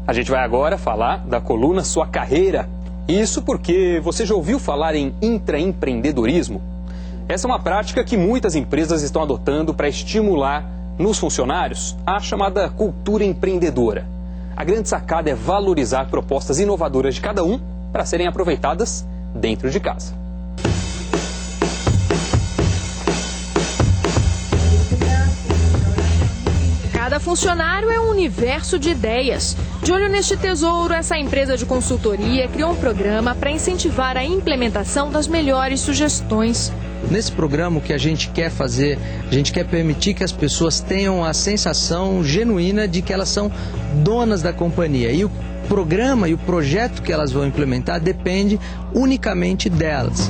A gente vai agora falar da coluna Sua Carreira. Isso porque você já ouviu falar em intraempreendedorismo? Essa é uma prática que muitas empresas estão adotando para estimular nos funcionários a chamada cultura empreendedora. A grande sacada é valorizar propostas inovadoras de cada um para serem aproveitadas dentro de casa. Cada funcionário é um universo de ideias. De olho neste tesouro, essa empresa de consultoria criou um programa para incentivar a implementação das melhores sugestões. Nesse programa, o que a gente quer fazer, a gente quer permitir que as pessoas tenham a sensação genuína de que elas são donas da companhia. E o programa e o projeto que elas vão implementar depende unicamente delas.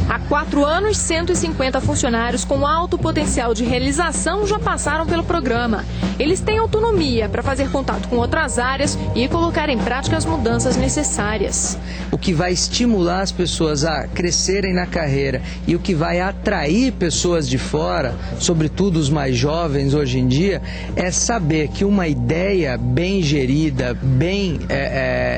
Há 4 anos, 150 funcionários com alto potencial de realização já passaram pelo programa. Eles têm autonomia para fazer contato com outras áreas e colocar em prática as mudanças necessárias. O que vai estimular as pessoas a crescerem na carreira e o que vai atrair pessoas de fora, sobretudo os mais jovens hoje em dia, é saber que uma ideia bem gerida, bem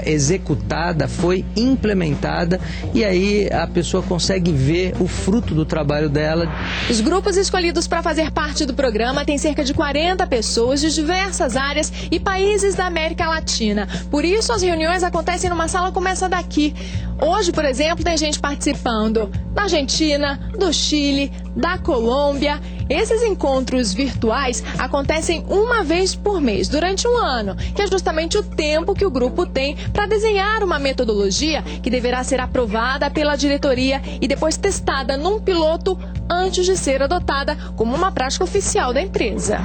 executada, foi implementada e aí a pessoa consegue ver o fruto do trabalho dela. Os grupos escolhidos para fazer parte do programa têm cerca de 40 pessoas de diversas áreas e países da América Latina. Por isso, as reuniões acontecem numa sala como essa daqui. Hoje, por exemplo, tem gente participando da Argentina, do Chile, da Colômbia. Esses encontros virtuais acontecem uma vez por mês, durante um ano, que é justamente o tempo que o grupo tem para desenhar uma metodologia que deverá ser aprovada pela diretoria e depois testada num piloto antes de ser adotada como uma prática oficial da empresa.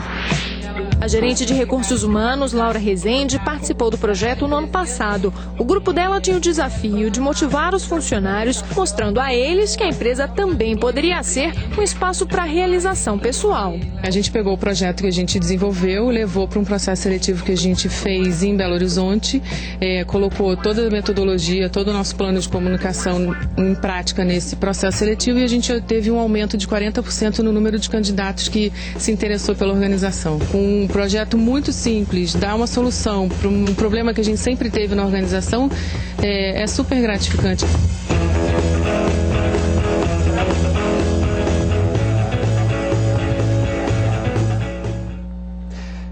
A gerente de recursos humanos, Laura Rezende, participou do projeto no ano passado. O grupo dela tinha o desafio de motivar os funcionários, mostrando a eles que a empresa também poderia ser um espaço para realização pessoal. A gente pegou o projeto que a gente desenvolveu, levou para um processo seletivo que a gente fez em Belo Horizonte, colocou toda a metodologia, todo o nosso plano de comunicação em prática nesse processo seletivo e a gente teve um aumento de 40% no número de candidatos que se interessou pela organização. Um projeto muito simples, dá uma solução para um problema que a gente sempre teve na organização, é super gratificante.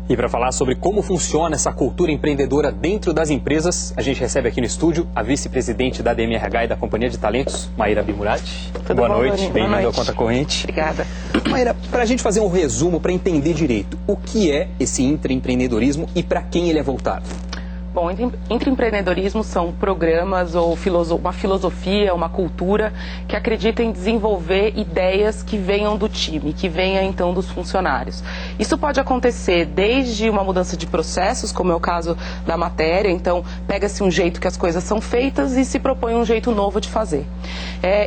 E para falar sobre como funciona essa cultura empreendedora dentro das empresas, a gente recebe aqui no estúdio a vice-presidente da DMRH e da Companhia de Talentos, Maíra Bimurad. Boa noite, bem-vindo ao Conta Corrente. Obrigada. Maíra, para a gente fazer um resumo, para entender direito, o que é esse intraempreendedorismo e para quem ele é voltado? Bom, intraempreendedorismo são programas ou uma filosofia, uma cultura que acredita em desenvolver ideias que venham do time, que venham então dos funcionários. Isso pode acontecer desde uma mudança de processos, como é o caso da matéria, então pega-se um jeito que as coisas são feitas e se propõe um jeito novo de fazer.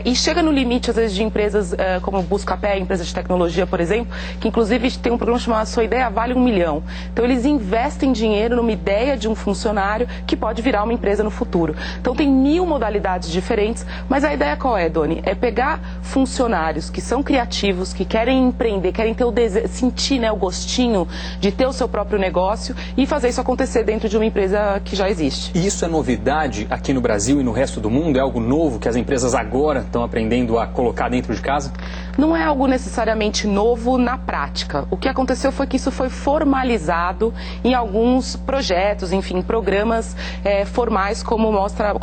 E chega no limite, às vezes, de empresas como o Buscapé, empresa de tecnologia, por exemplo, que inclusive tem um programa chamado Sua Ideia Vale 1 Milhão. Então eles investem dinheiro numa ideia de um funcionário que pode virar uma empresa no futuro. Então tem 1000 modalidades diferentes, mas a ideia qual é, Doni? É pegar funcionários que são criativos, que querem empreender, querem ter o desejo, sentir, né, o gostinho de ter o seu próprio negócio e fazer isso acontecer dentro de uma empresa que já existe. E isso é novidade aqui no Brasil e no resto do mundo? É algo novo que as empresas agora estão aprendendo a colocar dentro de casa? Não é algo necessariamente novo na prática. O que aconteceu foi que isso foi formalizado em alguns projetos, enfim, programas formais, como mostra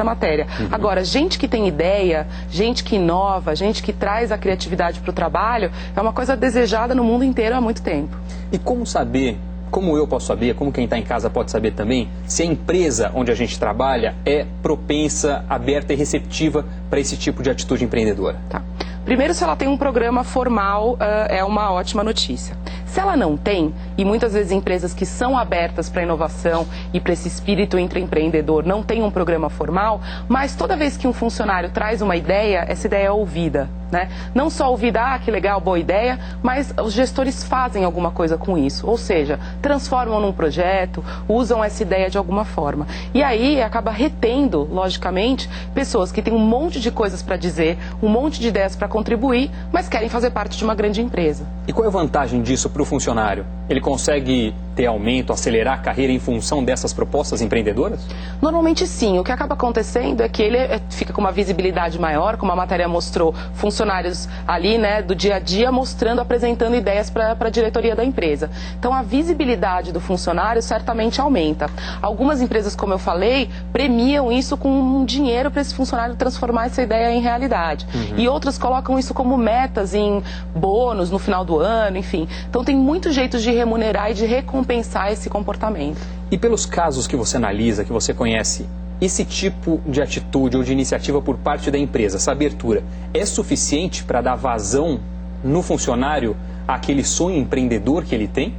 a matéria. Agora, gente que tem ideia, gente que inova, gente que traz a criatividade para o trabalho, é uma coisa desejada no mundo inteiro há muito tempo. E como saber, como eu posso saber, como quem está em casa pode saber também, se a empresa onde a gente trabalha é propensa, aberta e receptiva para esse tipo de atitude empreendedora? Tá. Primeiro, se ela tem um programa formal, é uma ótima notícia. Se ela não tem, e muitas vezes empresas que são abertas para inovação e para esse espírito intraempreendedor não têm um programa formal, mas toda vez que um funcionário traz uma ideia, essa ideia é ouvida. né? Não só ouvir, que legal, boa ideia, mas os gestores fazem alguma coisa com isso, ou seja, transformam num projeto, usam essa ideia de alguma forma. E aí acaba retendo, logicamente, pessoas que têm um monte de coisas para dizer, um monte de ideias para contribuir, mas querem fazer parte de uma grande empresa. E qual é a vantagem disso para o funcionário? Ele consegue ter aumento, acelerar a carreira em função dessas propostas empreendedoras? Normalmente sim. O que acaba acontecendo é que ele fica com uma visibilidade maior, como a matéria mostrou, funcionários ali, né, do dia a dia, mostrando, apresentando ideias para a diretoria da empresa. Então a visibilidade do funcionário certamente aumenta. Algumas empresas, como eu falei, premiam isso com um dinheiro para esse funcionário transformar essa ideia em realidade. E outras colocam isso como metas em bônus no final do ano, enfim. Então tem muitos jeitos de remunerar e de recompensar esse comportamento. E pelos casos que você analisa, que você conhece, esse tipo de atitude ou de iniciativa por parte da empresa, essa abertura, é suficiente para dar vazão no funcionário àquele sonho empreendedor que ele tem?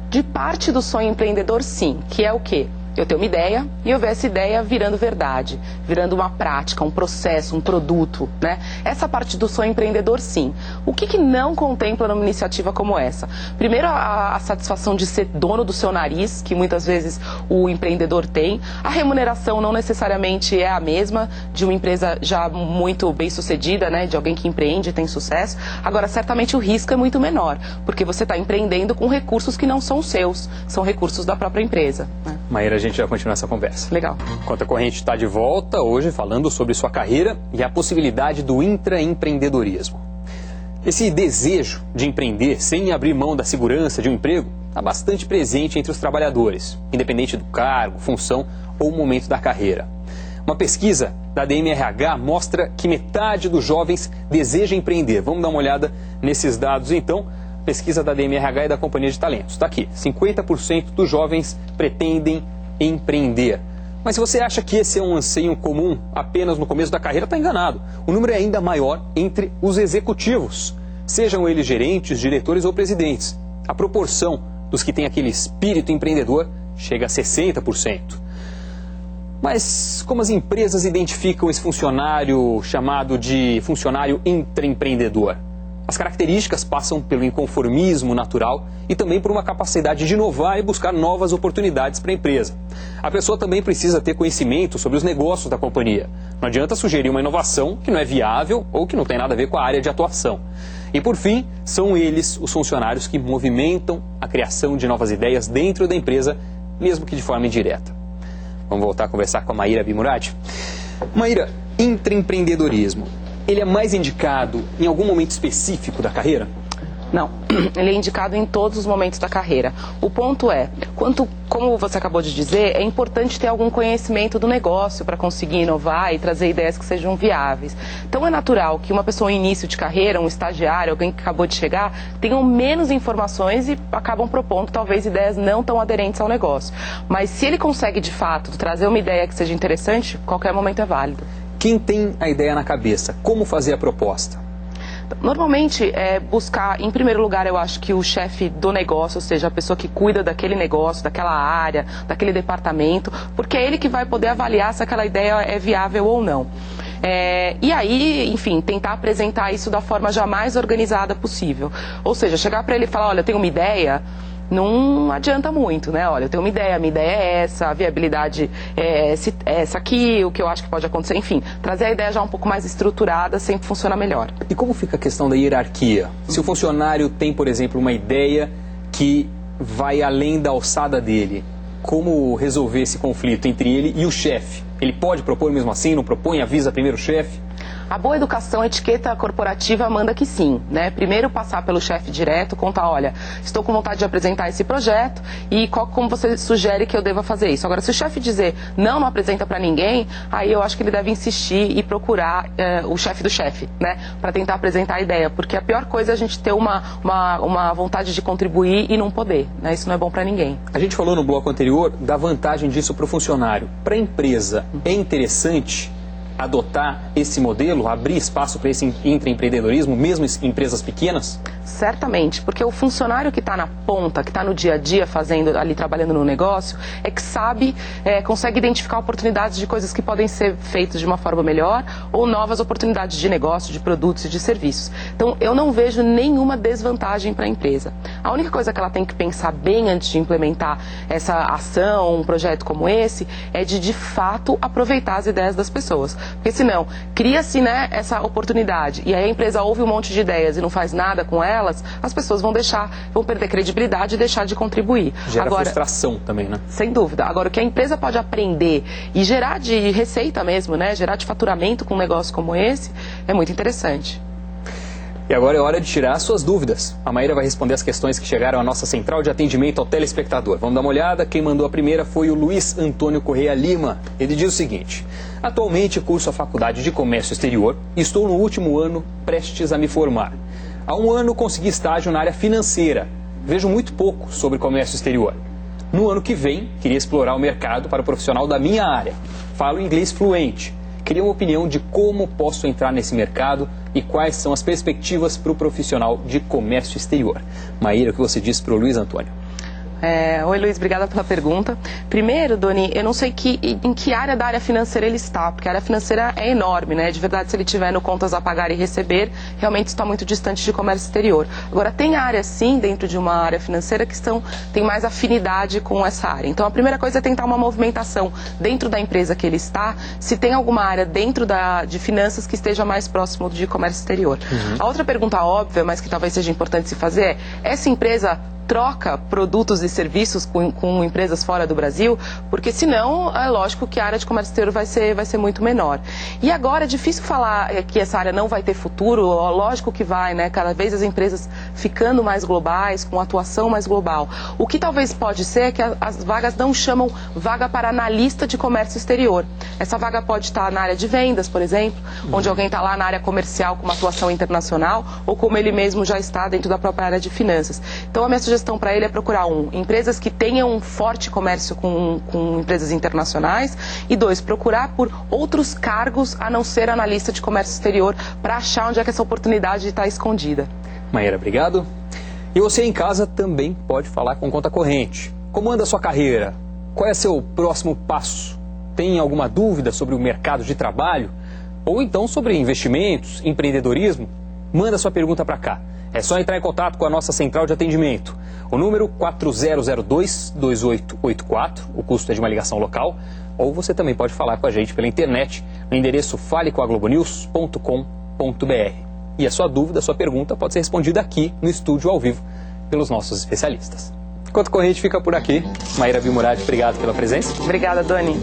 De parte do sonho empreendedor, sim. Que é o quê? Eu tenho uma ideia e eu ver essa ideia virando verdade, virando uma prática, um processo, um produto, né? Essa parte do sonho empreendedor, sim. O que não contempla numa iniciativa como essa? Primeiro, a satisfação de ser dono do seu nariz, que muitas vezes o empreendedor tem. A remuneração não necessariamente é a mesma de uma empresa já muito bem sucedida, né? De alguém que empreende e tem sucesso. Agora, certamente o risco é muito menor, porque você está empreendendo com recursos que não são seus, são recursos da própria empresa, né? Maíra, a gente já continua essa conversa. Legal. Conta Corrente está de volta hoje falando sobre sua carreira e a possibilidade do intraempreendedorismo. Esse desejo de empreender sem abrir mão da segurança de um emprego está bastante presente entre os trabalhadores, independente do cargo, função ou momento da carreira. Uma pesquisa da DMRH mostra que metade dos jovens deseja empreender. Vamos dar uma olhada nesses dados então. Pesquisa da DMRH e da Companhia de Talentos. Está aqui, 50% dos jovens pretendem empreender. Mas se você acha que esse é um anseio comum apenas no começo da carreira, está enganado. O número é ainda maior entre os executivos, sejam eles gerentes, diretores ou presidentes. A proporção dos que têm aquele espírito empreendedor chega a 60%. Mas como as empresas identificam esse funcionário chamado de funcionário intraempreendedor? As características passam pelo inconformismo natural e também por uma capacidade de inovar e buscar novas oportunidades para a empresa. A pessoa também precisa ter conhecimento sobre os negócios da companhia. Não adianta sugerir uma inovação que não é viável ou que não tem nada a ver com a área de atuação. E por fim, são eles os funcionários que movimentam a criação de novas ideias dentro da empresa, mesmo que de forma indireta. Vamos voltar a conversar com a Maíra Bimurati. Maíra, intraempreendedorismo, ele é mais indicado em algum momento específico da carreira? Não, ele é indicado em todos os momentos da carreira. O ponto é, como você acabou de dizer, é importante ter algum conhecimento do negócio para conseguir inovar e trazer ideias que sejam viáveis. Então é natural que uma pessoa em início de carreira, um estagiário, alguém que acabou de chegar, tenham menos informações e acabam propondo talvez ideias não tão aderentes ao negócio. Mas se ele consegue de fato trazer uma ideia que seja interessante, qualquer momento é válido. Quem tem a ideia na cabeça, como fazer a proposta? Normalmente é buscar, em primeiro lugar, eu acho que o chefe do negócio, ou seja, a pessoa que cuida daquele negócio, daquela área, daquele departamento, porque é ele que vai poder avaliar se aquela ideia é viável ou não. E aí, enfim, tentar apresentar isso da forma já mais organizada possível. Ou seja, chegar para ele e falar, olha, eu tenho uma ideia, não adianta muito, né? Olha, eu tenho uma ideia, a minha ideia é essa, a viabilidade é essa aqui, o que eu acho que pode acontecer, enfim, trazer a ideia já um pouco mais estruturada sempre funciona melhor. E como fica a questão da hierarquia? Se o funcionário tem, por exemplo, uma ideia que vai além da alçada dele, como resolver esse conflito entre ele e o chefe? Ele pode propor mesmo assim, não propõe, avisa primeiro o chefe? A boa educação, a etiqueta corporativa manda que sim, né? Primeiro passar pelo chefe direto, contar, olha, estou com vontade de apresentar esse projeto e como você sugere que eu deva fazer isso. Agora, se o chefe dizer não apresenta para ninguém, aí eu acho que ele deve insistir e procurar o chefe do chefe, né? Para tentar apresentar a ideia, porque a pior coisa é a gente ter uma vontade de contribuir e não poder, né? Isso não é bom para ninguém. A gente falou no bloco anterior da vantagem disso para o funcionário. Para a empresa, é interessante adotar esse modelo, abrir espaço para esse intraempreendedorismo, mesmo em empresas pequenas? Certamente, porque o funcionário que está na ponta, que está no dia a dia fazendo ali, trabalhando no negócio, é que sabe, consegue identificar oportunidades de coisas que podem ser feitas de uma forma melhor ou novas oportunidades de negócio, de produtos e de serviços. Então, eu não vejo nenhuma desvantagem para a empresa. A única coisa que ela tem que pensar bem antes de implementar essa ação, um projeto como esse, é de fato aproveitar as ideias das pessoas. Porque senão, cria-se, né, essa oportunidade e aí a empresa ouve um monte de ideias e não faz nada com elas, as pessoas vão perder credibilidade e deixar de contribuir. Gera frustração também, né? Sem dúvida. Agora, o que a empresa pode aprender e gerar de receita mesmo, né, gerar de faturamento com um negócio como esse, é muito interessante. E agora é hora de tirar as suas dúvidas. A Maíra vai responder as questões que chegaram à nossa central de atendimento ao telespectador. Vamos dar uma olhada. Quem mandou a primeira foi o Luiz Antônio Correia Lima. Ele diz o seguinte: atualmente curso a faculdade de Comércio Exterior e estou no último ano prestes a me formar. Há um ano consegui estágio na área financeira. Vejo muito pouco sobre comércio exterior. No ano que vem, queria explorar o mercado para o profissional da minha área. Falo inglês fluente. Queria uma opinião de como posso entrar nesse mercado e quais são as perspectivas para o profissional de comércio exterior. Maíra, o que você disse para o Luiz Antônio? Oi, Luiz, obrigada pela pergunta. Primeiro, Doni, eu não sei em que área da área financeira ele está, porque a área financeira é enorme, né? De verdade, se ele tiver no contas a pagar e receber, realmente está muito distante de comércio exterior. Agora, tem áreas, sim, dentro de uma área financeira que tem mais afinidade com essa área. Então, a primeira coisa é tentar uma movimentação dentro da empresa que ele está, se tem alguma área dentro de finanças que esteja mais próximo de comércio exterior. A outra pergunta óbvia, mas que talvez seja importante se fazer é: essa empresa troca produtos e serviços com empresas fora do Brasil? Porque senão é lógico que a área de comércio exterior vai ser muito menor. E agora é difícil falar que essa área não vai ter futuro, lógico que vai, né? Cada vez as empresas ficando mais globais, com atuação mais global. O que talvez pode ser é que as vagas não chamam vaga para analista de comércio exterior. Essa vaga pode estar na área de vendas, por exemplo, onde alguém está lá na área comercial com uma atuação internacional, ou como ele mesmo já está dentro da própria área de finanças. Então a minha sugestão para ele é procurar empresas que tenham um forte comércio com empresas internacionais e procurar por outros cargos a não ser analista de comércio exterior para achar onde é que essa oportunidade está escondida. Maíra, obrigado. E você em casa também pode falar com Conta Corrente. Como anda a sua carreira? Qual é seu próximo passo? Tem alguma dúvida sobre o mercado de trabalho? Ou então sobre investimentos, empreendedorismo? Manda sua pergunta para cá. É só entrar em contato com a nossa central de atendimento. O número 4002-2884, o custo é de uma ligação local. Ou você também pode falar com a gente pela internet, no endereço falecoaglobonews.com.br. E a sua dúvida, a sua pergunta pode ser respondida aqui no estúdio ao vivo pelos nossos especialistas. Conta Corrente fica por aqui. Maíra Bilmurad, obrigado pela presença. Obrigada, Doni.